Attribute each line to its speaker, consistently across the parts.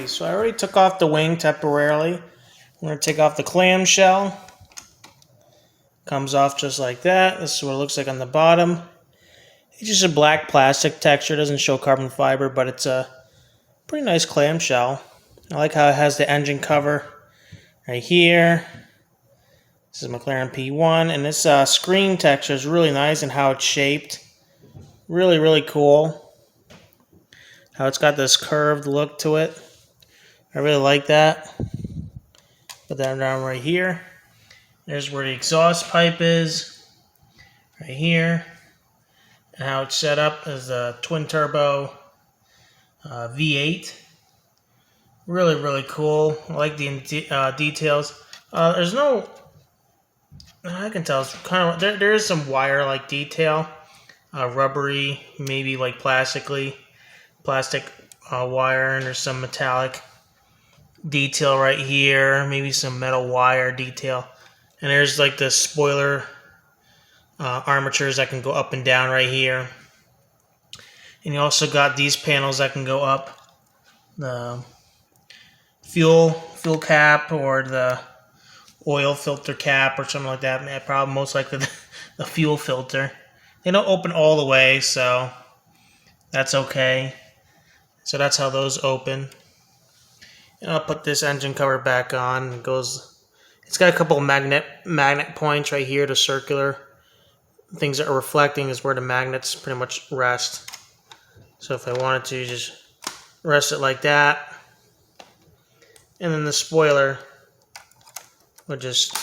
Speaker 1: So I already took off the wing temporarily. I'm going to take off the clamshell. Comes off just like that. This is what it looks like on the bottom. It's just a black plastic texture. It doesn't show carbon fiber, but it's a pretty nice clamshell. I like how it has the engine cover right here. This is Mclaren P1, and this screen texture is really nice and how it's shaped. Really, really cool. How it's got this curved look to it. I really like that. Put that down right here. There's where the exhaust pipe is. Right here. And how it's set up as a twin turbo V8. Really, really cool. I like the details. There's no, I can tell it's kind of, there is some wire-like detail. Rubbery, maybe like plastic wire, and there's some metallic detail right here, maybe some metal wire detail, and there's like the spoiler armatures that can go up and down right here, and you also got these panels that can go up, the fuel cap or the oil filter cap or something like that. Probably most likely the fuel filter. They don't open all the way, so that's okay. So that's how those open. And I'll put this engine cover back on. It's got a couple of magnet points right here. The circular things that are reflecting is where the magnets pretty much rest. So if I wanted to just rest it like that, and then the spoiler would just,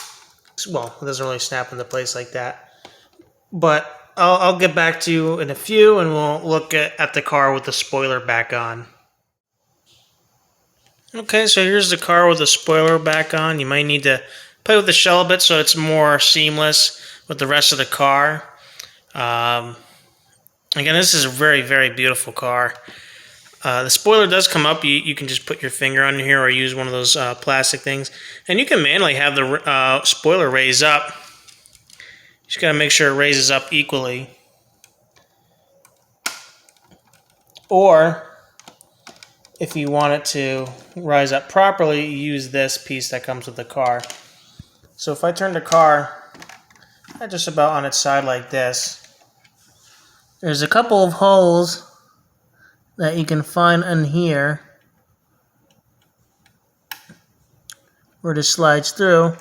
Speaker 1: well, it doesn't really snap into place like that. But I'll get back to you in a few, and we'll look at the car with the spoiler back on. Okay, so here's the car with the spoiler back on. You might need to play with the shell a bit so it's more seamless with the rest of the car. Again, this is a very, very beautiful car. The spoiler does come up. You can just put your finger on here or use one of those plastic things. And you can manually have the spoiler raise up. You just got to make sure it raises up equally. Or if you want it to rise up properly, you use this piece that comes with the car. So if I turn the car just about on its side like this, there's a couple of holes that you can find in here where this slides through,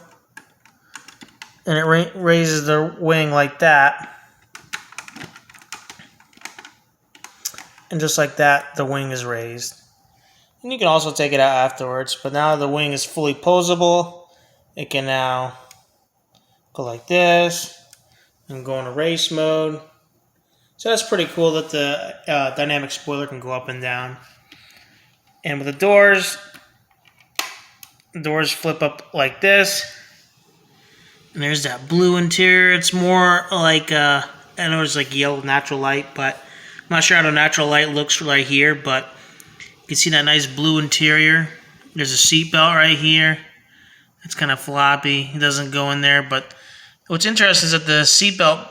Speaker 1: and it raises the wing like that. And just like that, the wing is raised. And you can also take it out afterwards, but now the wing is fully posable. It can now go like this and go into race mode. So that's pretty cool that the dynamic spoiler can go up and down. And with the doors flip up like this. And there's that blue interior. It's more like, I know it's like yellow natural light, but I'm not sure how the natural light looks right here, but you can see that nice blue interior. There's a seatbelt right here. It's kind of floppy. It doesn't go in there, but what's interesting is that the seatbelt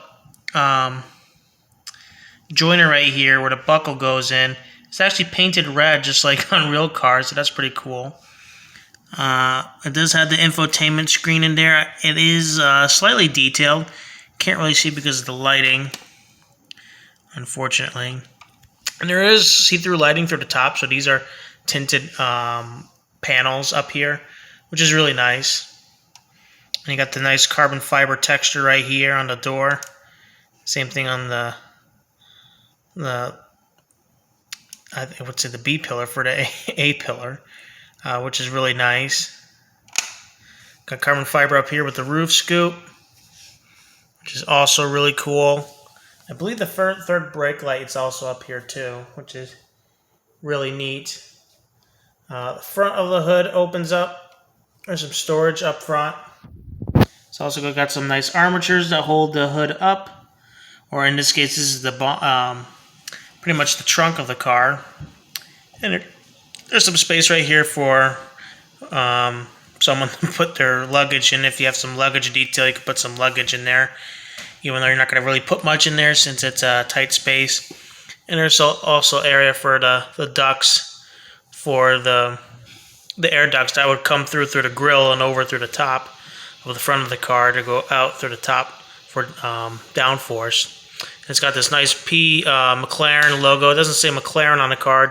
Speaker 1: joiner right here where the buckle goes in, it's actually painted red just like on real cars, so that's pretty cool. It does have the infotainment screen in there. It is slightly detailed. Can't really see because of the lighting, unfortunately. And there is see-through lighting through the top, so these are tinted panels up here, which is really nice. And you got the nice carbon fiber texture right here on the door. Same thing on the I would say the B pillar for the A pillar, which is really nice. Got carbon fiber up here with the roof scoop, which is also really cool. I believe the third brake light is also up here too, which is really neat. The front of the hood opens up. There's some storage up front. It's also got some nice armatures that hold the hood up, or in this case, this is the pretty much the trunk of the car. And there's some space right here for someone to put their luggage in. If you have some luggage detail, you can put some luggage in there, even though you're not going to really put much in there since it's a tight space. And there's also area for the ducts for the the air ducts that would come through the grill and over through the top of the front of the car to go out through the top for downforce. It's got this nice McLaren logo. It doesn't say McLaren on the car,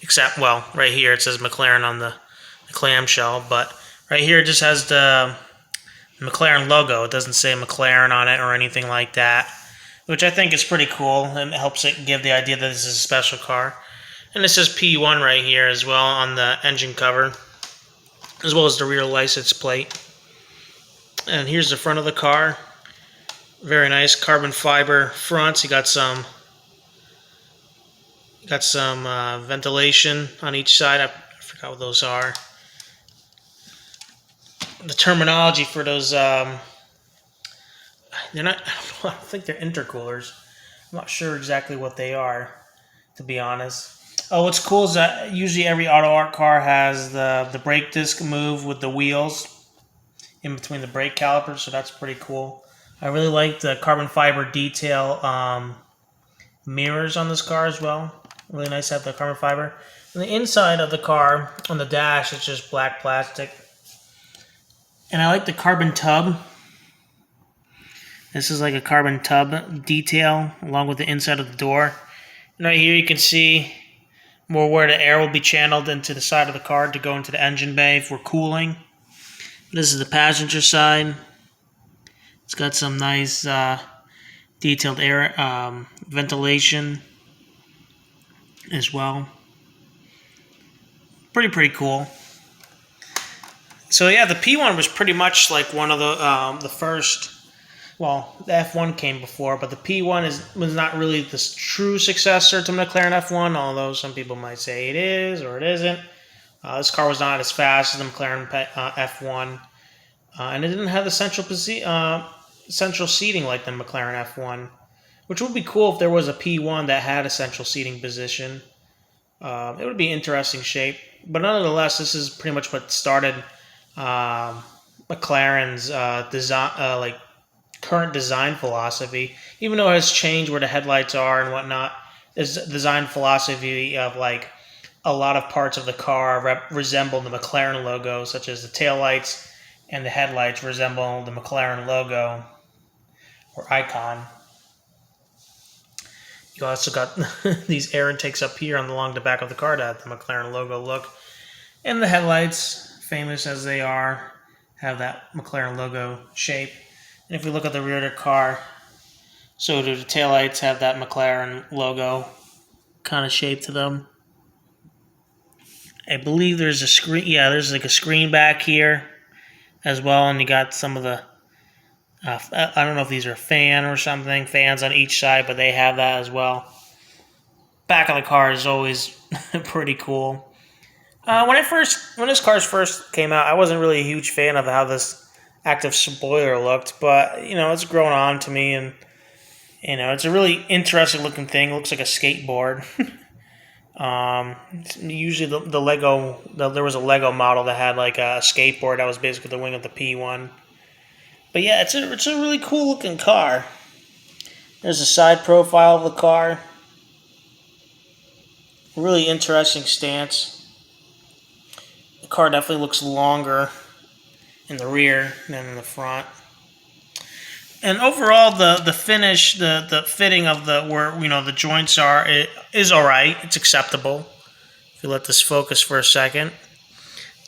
Speaker 1: except, well, right here it says McLaren on the clamshell, but right here it just has the McLaren logo. It doesn't say McLaren on it or anything like that, which I think is pretty cool, and it helps it give the idea that this is a special car. And it says P1 right here as well on the engine cover, as well as the rear license plate. And here's the front of the car. Very nice carbon fiber fronts. You got some ventilation on each side. I forgot what those are. The terminology for those, they're not, I don't think they're intercoolers. I'm not sure exactly what they are, to be honest. Oh, what's cool is that usually every auto art car has the brake disc move with the wheels in between the brake calipers, so that's pretty cool. I really like the carbon fiber detail mirrors on this car as well. Really nice to have the carbon fiber. And the inside of the car, on the dash, it's just black plastic. And I like the carbon tub. This is like a carbon tub detail along with the inside of the door. And right here you can see more where the air will be channeled into the side of the car to go into the engine bay for cooling. This is the passenger side. It's got some nice detailed air ventilation as well. Pretty cool. So yeah, the P1 was pretty much like one of the first. Well, the F1 came before, but the P1 was not really the true successor to McLaren F1, although some people might say it is or it isn't. This car was not as fast as the McLaren F1, and it didn't have the central seating like the McLaren F1, which would be cool if there was a P1 that had a central seating position. It would be interesting shape, but nonetheless, this is pretty much what started McLaren's design, current design philosophy. Even though it has changed where the headlights are and whatnot, this design philosophy of a lot of parts of the car resemble the McLaren logo, such as the taillights and the headlights resemble the McLaren logo or icon. You also got these air intakes up here along the back of the car to have the McLaren logo look. And the headlights, famous as they are, have that McLaren logo shape. And if we look at the rear of the car, so do the taillights have that McLaren logo kind of shape to them. I believe there's a screen. Yeah, there's like a screen back here as well. And you got some of the, I don't know if these are fans on each side, but they have that as well. Back of the car is always pretty cool. When this car first came out, I wasn't really a huge fan of how this active spoiler looked, but it's grown on to me, and it's a really interesting looking thing. It looks like a skateboard. Usually the Lego, there was a Lego model that had like a skateboard that was basically the wing of the P1. But yeah, it's a really cool looking car. There's a side profile of the car. Really interesting stance. The car definitely looks longer in the rear than in the front. And overall, the finish, the fitting of where the joints are, it is all right. It's acceptable. If you let this focus for a second,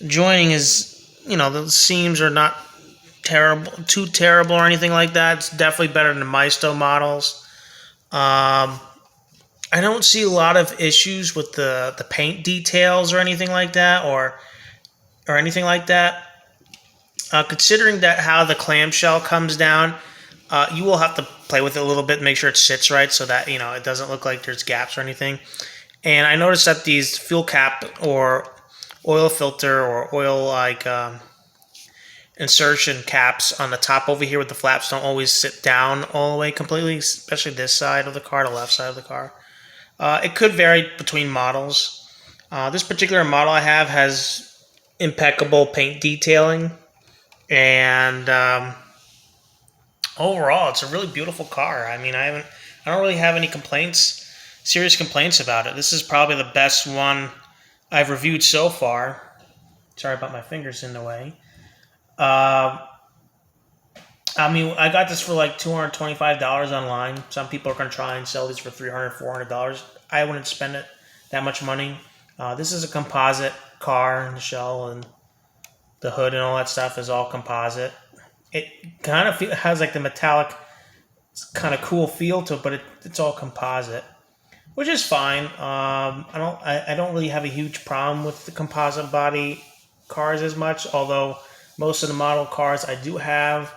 Speaker 1: the joining is, the seams are not too terrible or anything like that. It's definitely better than the Maisto models. I don't see a lot of issues with the paint details or anything like that, or anything like that. Considering that how the clamshell comes down, you will have to play with it a little bit, make sure it sits right so that it doesn't look like there's gaps or anything. And I noticed that these fuel cap or oil filter or oil insertion caps on the top over here with the flaps don't always sit down all the way completely, especially this side of the car, the left side of the car. It could vary between models. This particular model I have has impeccable paint detailing, and overall, it's a really beautiful car. I mean, I don't really have any serious complaints about it. This is probably the best one I've reviewed so far. Sorry about my fingers in the way. Uh, I mean, I got this for like $225 online. Some people are going to try and sell these for $300, $400. I wouldn't spend it that much money. This is a composite car, and the shell and the hood and all that stuff is all composite. It kind of has like the metallic, kind of cool feel to it, but it's all composite, which is fine. I don't really have a huge problem with the composite body cars as much. Although most of the model cars I do have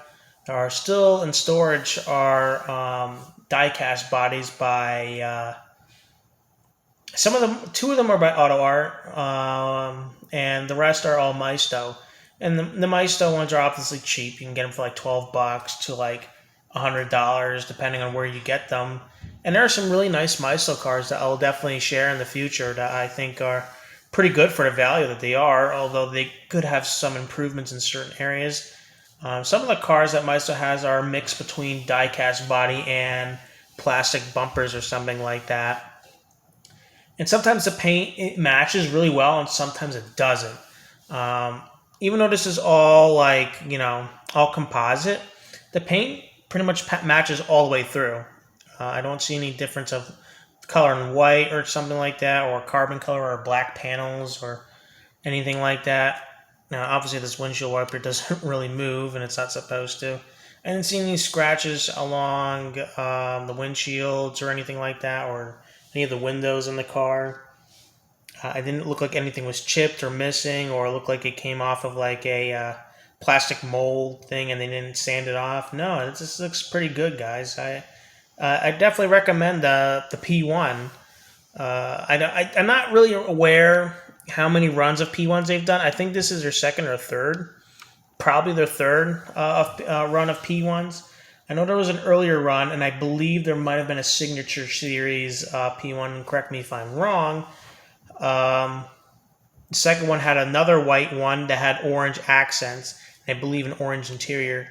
Speaker 1: are still in storage are die-cast bodies by some of them. Two of them are by Auto Art, and the rest are all Maisto. And the Maisto ones are obviously cheap. You can get them for like $12 to like $100, depending on where you get them. And there are some really nice Maisto cars that I'll definitely share in the future that I think are pretty good for the value that they are, although they could have some improvements in certain areas. Some of the cars that Maisto has are a mix between die-cast body and plastic bumpers or something like that. And sometimes the paint it matches really well, and sometimes it doesn't. Um, Even though this is all like all composite, the paint pretty much matches all the way through. I don't see any difference of color in white or something like that, or carbon color or black panels or anything like that. Now, obviously, this windshield wiper doesn't really move, and it's not supposed to. I didn't see any scratches along the windshields or anything like that, or any of the windows in the car. I didn't look like anything was chipped or missing, or look like it came off of like a plastic mold thing and they didn't sand it off. No, it just looks pretty good, guys. I definitely recommend the P1. I'm not really aware how many runs of P1s they've done. I think this is their second or third, probably their third run of P1s. I know there was an earlier run, and I believe there might have been a signature series P1. Correct me if I'm wrong. The second one had another white one that had orange accents, and I believe an orange interior.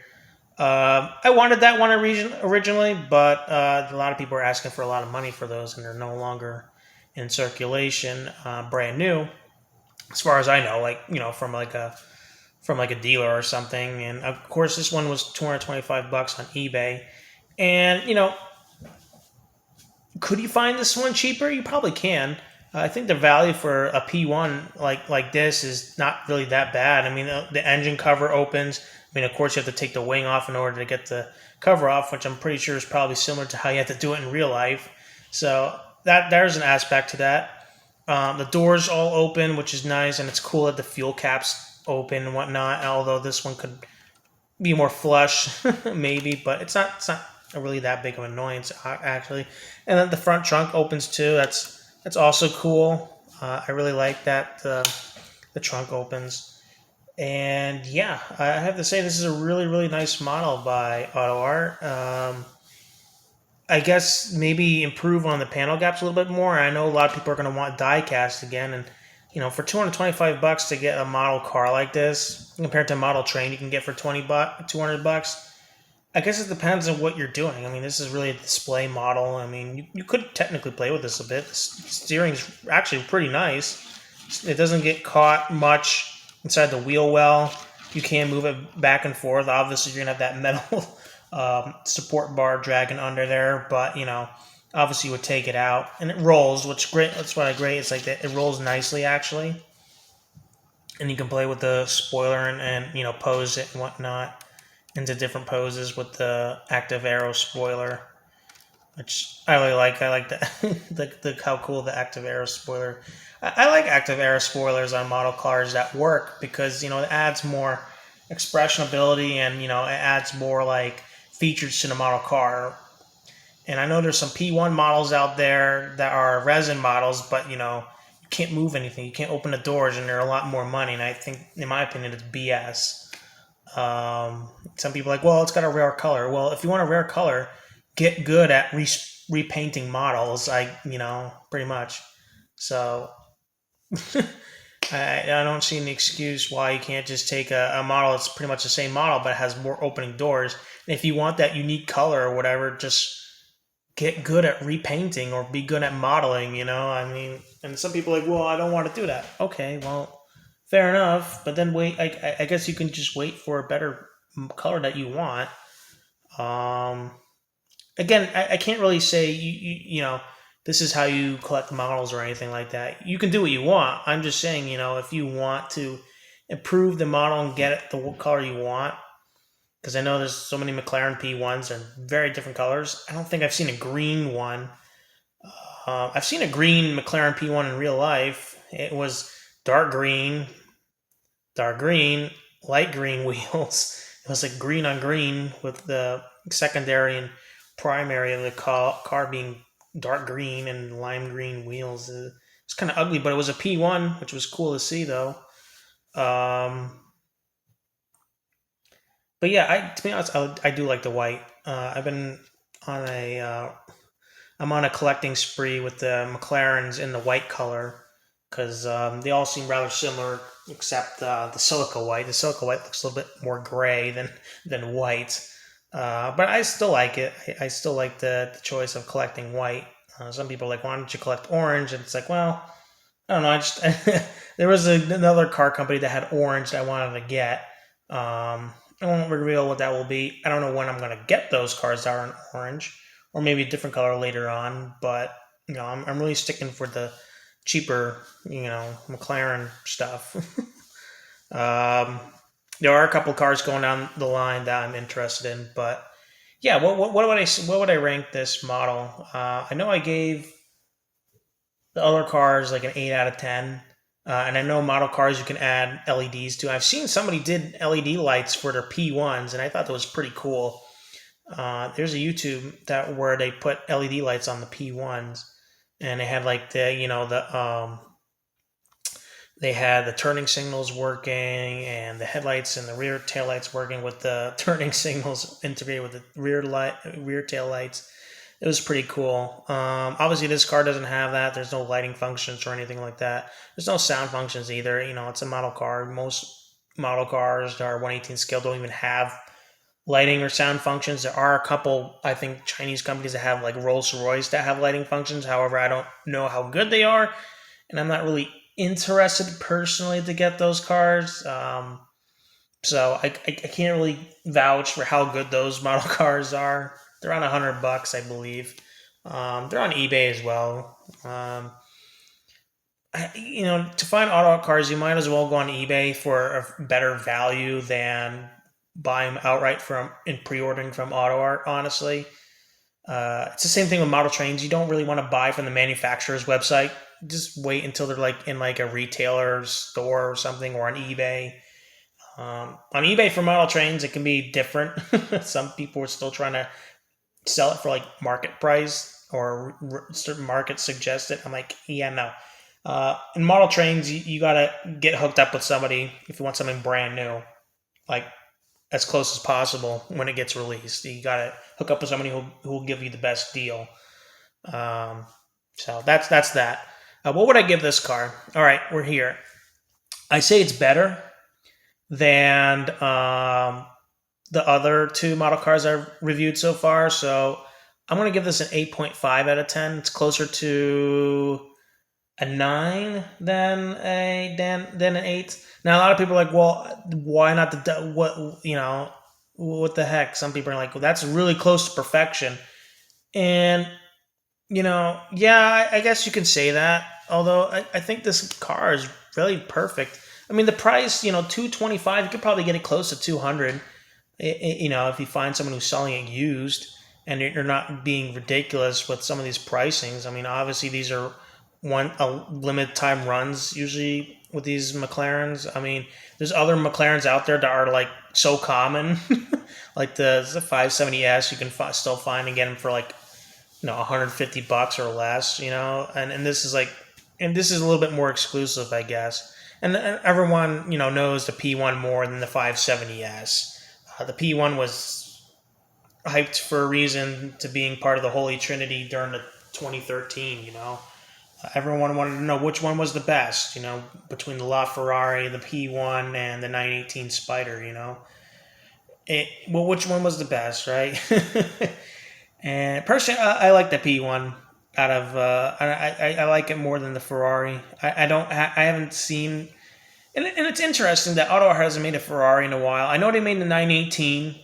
Speaker 1: I wanted that one originally, but a lot of people are asking for a lot of money for those, and they're no longer in circulation, brand new, as far as I know. Like from like a dealer or something. And of course, this one was $225 on eBay. And could you find this one cheaper? You probably can. I think the value for a P1 like this is not really that bad. I mean, the engine cover opens. I mean, of course, you have to take the wing off in order to get the cover off, which I'm pretty sure is probably similar to how you have to do it in real life. So there's an aspect to that. The doors all open, which is nice, and it's cool that the fuel caps open and whatnot. Although this one could be more flush, maybe, but it's not really that big of an annoyance actually. And then the front trunk opens too. That's also cool. I really like that the trunk opens. And yeah, I have to say this is a really, really nice model by Auto Art. I guess maybe improve on the panel gaps a little bit more. I know a lot of people are going to want die cast again, and for $225 to get a model car like this compared to a model train you can get for $200. I guess it depends on what you're doing. I mean, this is really a display model. I mean, you could technically play with this a bit. The steering's actually pretty nice. It doesn't get caught much inside the wheel well. You can move it back and forth. Obviously, you're going to have that metal support bar dragging under there, but, obviously you would take it out. And it rolls, which is great. That's what I agree. It's like that. It rolls nicely, actually. And you can play with the spoiler and pose it and whatnot into different poses with the active arrow spoiler, which I really like. I like that, how cool the active arrow spoiler. I like active arrow spoilers on model cars that work because it adds more expressionability and it adds more like features to the model car. And I know there's some P1 models out there that are resin models, but you can't move anything. You can't open the doors, and they're a lot more money. And I think, in my opinion, it's BS. Some people are like, well, it's got a rare color. Well, if you want a rare color, get good at repainting models. Pretty much. So I don't see any excuse why you can't just take a model that's pretty much the same model but has more opening doors. And if you want that unique color or whatever, just get good at repainting or be good at modeling. I mean, and some people are like, well, I don't want to do that. Okay, well, fair enough. But then wait, I guess you can just wait for a better color that you want. Um, Again, I can't really say this is how you collect models or anything like that. You can do what you want. I'm just saying, if you want to improve the model and get it the color you want, because I know there's so many McLaren P1s and very different colors. I don't think I've seen a green one. I've seen a green McLaren P1 in real life. It was dark green, dark green, light green wheels. It was like green on green with the secondary and primary of the car being dark green and lime green wheels. It's kind of ugly, but it was a P1, which was cool to see though. Um, but yeah, to be honest, I do like the white. I've been on I'm on a collecting spree with the McLarens in the white color because they all seem rather similar, except the silica white. The silica white looks a little bit more gray than white, but I still like it. I still like the choice of collecting white. Some people are like, why don't you collect orange? And it's like, well, I don't know. I just there was another car company that had orange that I wanted to get. I won't reveal what that will be. I don't know when I'm going to get those cars that are in orange, or maybe a different color later on. But I'm really sticking for the cheaper, McLaren stuff. um, there are a couple cars going down the line that I'm interested in, but yeah, what would I rank this model? I know I gave the other cars like an 8 out of 10. And I know model cars you can add LEDs to. I've seen somebody did LED lights for their P1s, and I thought that was pretty cool. There's a YouTube that where they put LED lights on the P1s, and they had like they had the turning signals working and the headlights and the rear tail lights working with the turning signals integrated with the rear tail lights. It was pretty cool. Obviously, this car doesn't have that. There's no lighting functions or anything like that. There's no sound functions either. It's a model car. Most model cars that are 1/18 scale don't even have lighting or sound functions. There are a couple, I think, Chinese companies that have like Rolls Royce that have lighting functions. However, I don't know how good they are, and I'm not really interested personally to get those cars. So I can't really vouch for how good those model cars are. They're around $100, I believe. They're on eBay as well. To find auto cars, you might as well go on eBay for a better value than buy them outright from and pre-ordering from Auto Art. Honestly, it's the same thing with model trains. You don't really want to buy from the manufacturer's website. Just wait until they're like in like a retailer store or something, or on eBay. On eBay for model trains, it can be different. Some people are still trying to sell it for like market price or certain markets suggest it. I'm like, yeah, no. In model trains, you gotta get hooked up with somebody if you want something brand new, like as close as possible when it gets released. You gotta hook up with somebody who will give you the best deal. Um, so that's that. What would I give this car? All right, we're here. I say it's better than the other two model cars I've reviewed so far. So I'm going to give this an 8.5 out of 10. It's closer to a 9 than an 8. Now a lot of people are like, well, why not what the heck? Some people are like, well, that's really close to perfection. And yeah, I guess you can say that. Although I think this car is really perfect. I mean, the price, 225, you could probably get it close to 200. If you find someone who's selling it used, and you're not being ridiculous with some of these pricings. I mean, obviously these are limited time runs usually with these McLarens. I mean, there's other McLarens out there that are like so common, like the 570S. You can still find and get them for like $150 or less. And this is a little bit more exclusive, I guess. And everyone knows the P1 more than the 570S. The P1 was hyped for a reason to being part of the Holy Trinity during the 2013. Everyone wanted to know which one was the best. Between the LaFerrari, the P1, and the 918 Spider. Which one was the best, right? And personally, I like the P1. Out of I like it more than the Ferrari. I haven't seen And it's interesting that Auto Art hasn't made a Ferrari in a while. I know they made the 918.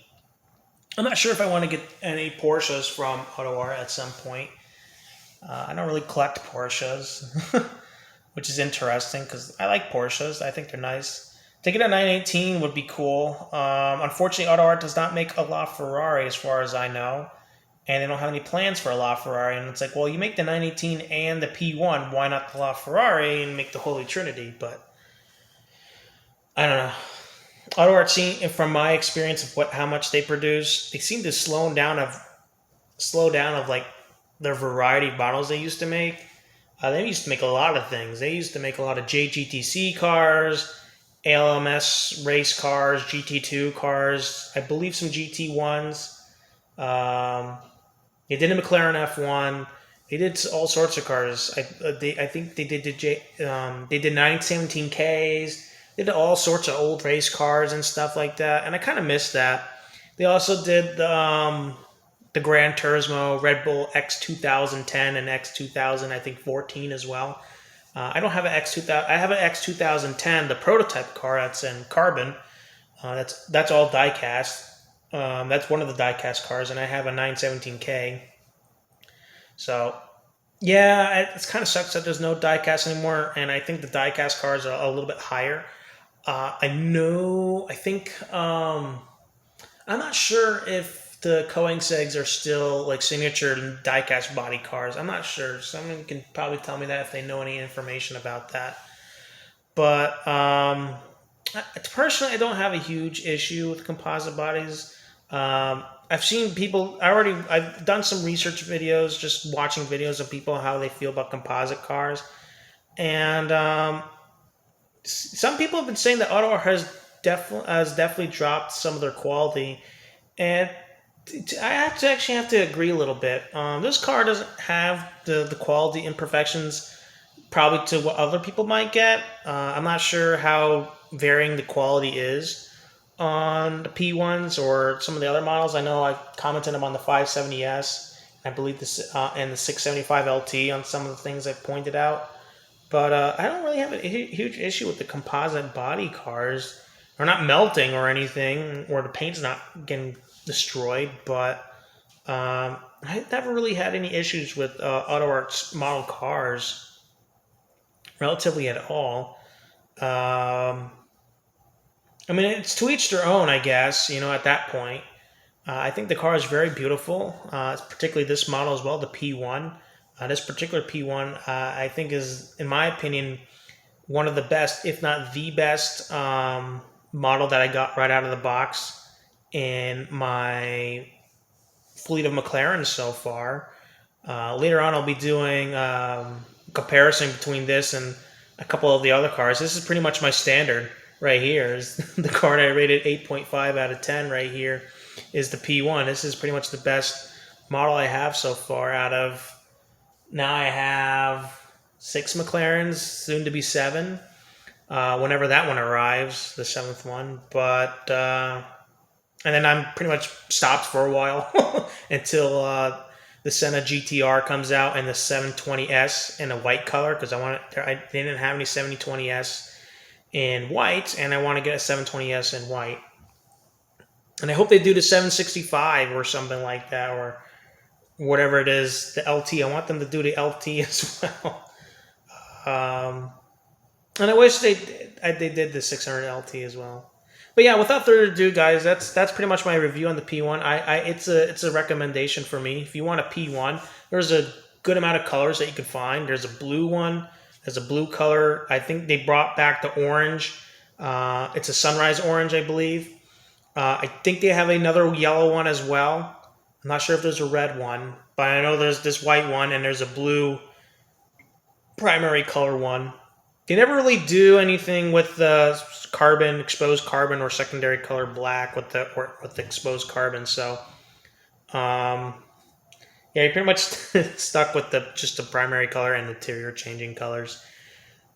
Speaker 1: I'm not sure if I want to get any Porsches from Auto Art at some point. I don't really collect Porsches, which is interesting because I like Porsches. I think they're nice. To get a 918 would be cool. Unfortunately, Auto Art does not make a LaFerrari as far as I know. And they don't have any plans for a LaFerrari. And it's like, well, you make the 918 and the P1. Why not the LaFerrari and make the Holy Trinity? But I don't know. Auto Art, from my experience of how much they produce, they seem to slow down of like their variety of models they used to make. They used to make a lot of things. They used to make a lot of JGTC cars, ALMS race cars, GT2 cars, I believe some GT1s. They did a McLaren F1. They did all sorts of cars. I think they did they did 917Ks. They did all sorts of old race cars and stuff like that, and I kind of missed that. They also did the Gran Turismo, Red Bull X2010 and X2000, I think 14 as well. I don't have an X2000. I have an X2010, the prototype car that's in carbon. That's all die-cast. That's one of the die-cast cars, and I have a 917K. So, yeah, it's kind of sucks that there's no die-cast anymore, and I think the die-cast cars are a little bit higher. I'm not sure if the Koenigsegg's are still like signature die-cast body cars. I'm not sure. Someone can probably tell me that if they know any information about that. But personally, I don't have a huge issue with composite bodies. I've seen people. I've done some research videos, just watching videos of people how they feel about composite cars, and some people have been saying that Auto Art has definitely dropped some of their quality, and I actually have to agree a little bit. This car doesn't have the quality imperfections probably to what other people might get. I'm not sure how varying the quality is on the P1s or some of the other models. I know I've commented on the 570S, I believe and the 675 LT on some of the things I've pointed out. But I don't really have a huge issue with the composite body cars. They're not melting or anything, or the paint's not getting destroyed. But I never really had any issues with Auto Art's model cars, relatively at all. I mean, it's to each their own, I guess, at that point. I think the car is very beautiful, particularly this model as well, the P1. This particular P1, I think is, in my opinion, one of the best, if not the best, model that I got right out of the box in my fleet of McLarens so far. Later on, I'll be doing comparison between this and a couple of the other cars. This is pretty much my standard right here. Is the car that I rated 8.5 out of 10 right here is the P1. This is pretty much the best model I have so far out of... Now I have 6 McLarens, soon to be 7, whenever that one arrives, the 7th one. But, and then I'm pretty much stopped for a while until the Senna GTR comes out and the 720S in a white color, because they didn't have any 720S in white, and I want to get a 720S in white. And I hope they do the 765 or something like that, or whatever it is, the LT. I want them to do the LT as well. And I wish they did the 600 LT as well. But yeah, without further ado, guys, that's pretty much my review on the P1. It's a recommendation for me. If you want a P1, there's a good amount of colors that you can find. There's a blue one. There's a blue color. I think they brought back the orange. It's a sunrise orange, I believe. I think they have another yellow one as well. I'm not sure if there's a red one, but I know there's this white one and there's a blue primary color one. They never really do anything with the exposed carbon, or secondary color black with the exposed carbon. So, yeah, you're pretty much stuck with just the primary color and interior changing colors.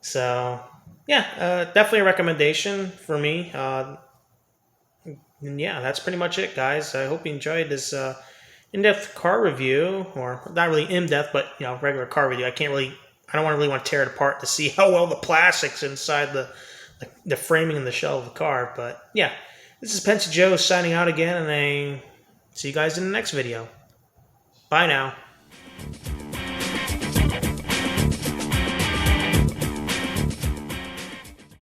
Speaker 1: So, yeah, definitely a recommendation for me. And yeah, that's pretty much it, guys. I hope you enjoyed this in-depth car review, or not really in-depth, but regular car review. I don't really want to tear it apart to see how well the plastics inside the framing and the shell of the car. But yeah, this is Pensy Joe signing out again, and I see you guys in the next video. Bye now.